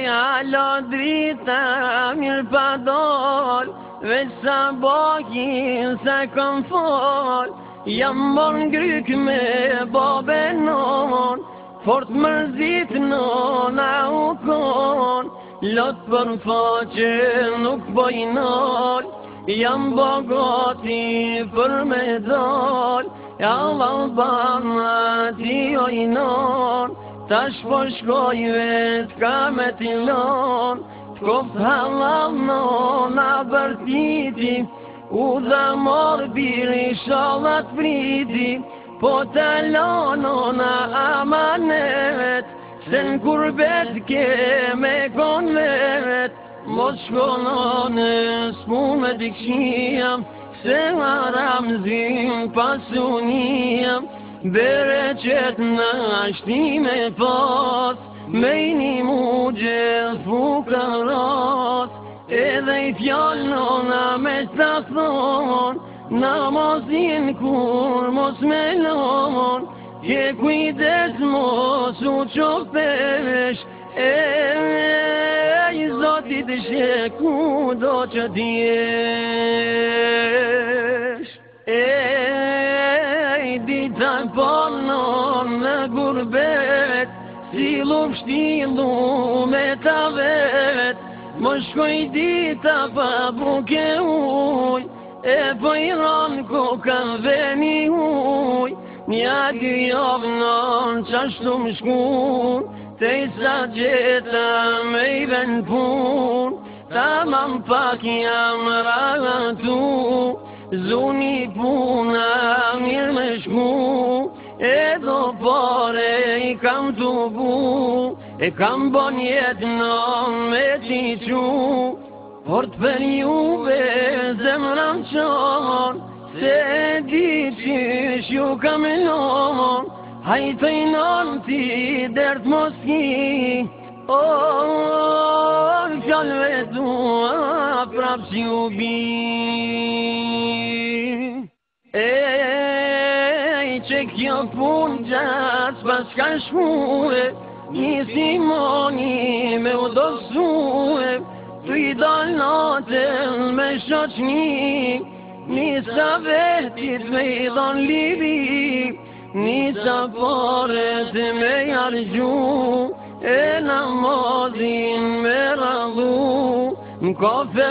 Alo drita mirë pa dol, veç sa bakin se kom fol, jam mor ngryk me babenon, fort mërzit nona u kon, lot për faqe nuk bojnol, jam bogati për me dol, Allah bana ti ojnon, tash po shkoj vet ka me t'ilon, t'koft halal nona bërtiti, u dha mor biri shalat friti, po t'alon nona amanet, se n'kurbet ke me kon vet, mos shkonone s'mu me dikshia, se haram zim pasunia, bere qet në ashtime pas, me i një mu gjithë fukaras, edhe i fjall nona me të thon, namazin kur mos me lon, ke kujdes mos u qopesh, i zotit sheku do që t'jesh. Dita ponon në gurbet, si lup shtilu me ta vet, më shkoj dita pa buke uj, e po i ron koka veni uj, nja dy javnon qashtu më shkun, te i sa gjeta me i ven pun, ta mam pak jam ratu, zuni puna mirë me shku, edo pare i kam të bu, e kam bon jetë në me qiqu, por të për juve zemram qon, se di qish ju kam lon, hajtë i non ti dert mos ki, fjallëve tua prap si u bin. Që kjo pun gjatë pas ka shkue, një simoni me u dosue, tu i dal natën me shoqni, nisa vetit me i dhon libi, nisa paret me jargju, e namazin me radhu, m'kafe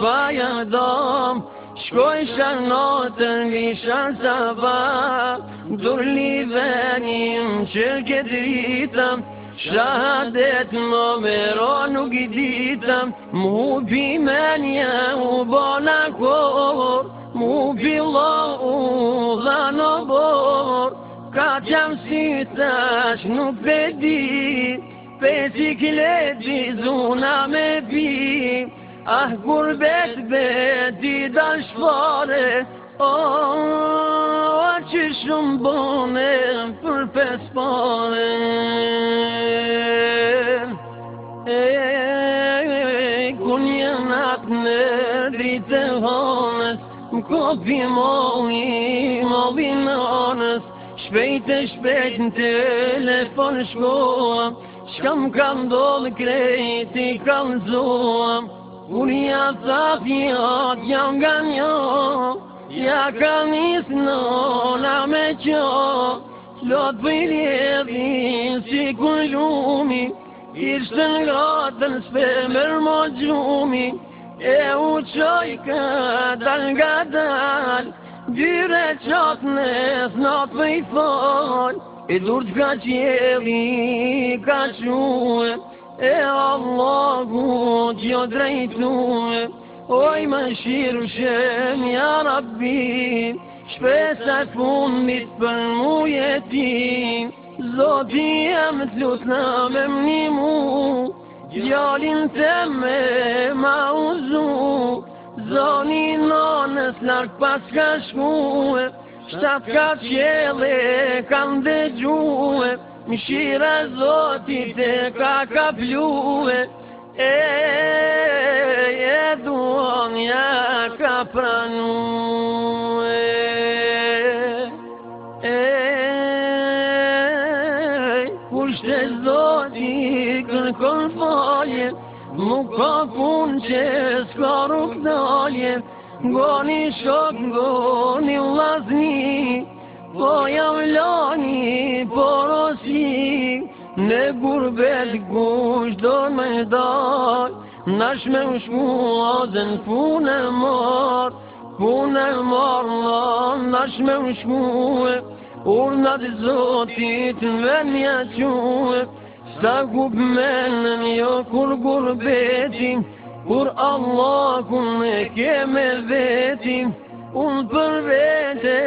pa jadam, shkoj shanotën vishan sabah, dur livenim që këtë rritëm, shahadet më mero nuk i ditëm, mu bimenja u bona kor, mu bilo u dhano bor, ka qam si tash nuk pedi, pesi kilegi zuna me pi, ah gurbet beti dal shpare, që shumë bone për pes pare. Kun jenat në dritë honës, m'kopi moli nonës, shpejt në telefon shkoam, shka m'kam dollë krejti kalzoam, kur ja tha fjat jam nga njo, ja ka nis nona me qo, lot për rjedhin si kur lumi, ishtë ngatën s'pe mërmo gjumi, e u qoj ka dal nga dal, dyre qat nes not për i fol, e dur t'ka qjeli ka quë, e Allahu t'jo drejtue, oj më shiru shem ja Rabbi, shpesa fundit për mu jetim, zoti jam t'lut na me mnimu, djalin teme ma uzu, zoni nonës lark pas ka shkue, shtat ka qjele kam dëgjue, mshira zotit e ka kaplue, e duonja ka pranue, Kusht e Zoti kërkon falje, nuk ka pun që s'ka rrugë dalje. Ngoni shok, ngoni vllazni, po jam lani porosi. Në gurbet kush do me dal, nash me u shku azen punë marr, nash me u shku urnat e Zotit venja quë. Sta gubmenën jo kur gurbetim, kur Allahun e ke me vetim. Unë për vete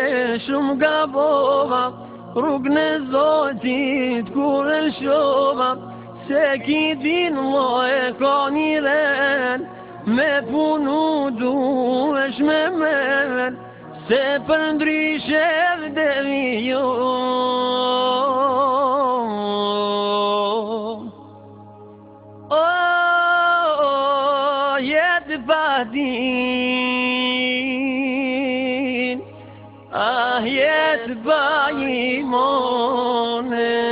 shumë gabova, rrugën e Zotit kur e lshova. Se ki din mo e ka një ren, me punu duesh me men, se për ndryshe vdemi jo. Jetë pa din, jetë pa imone.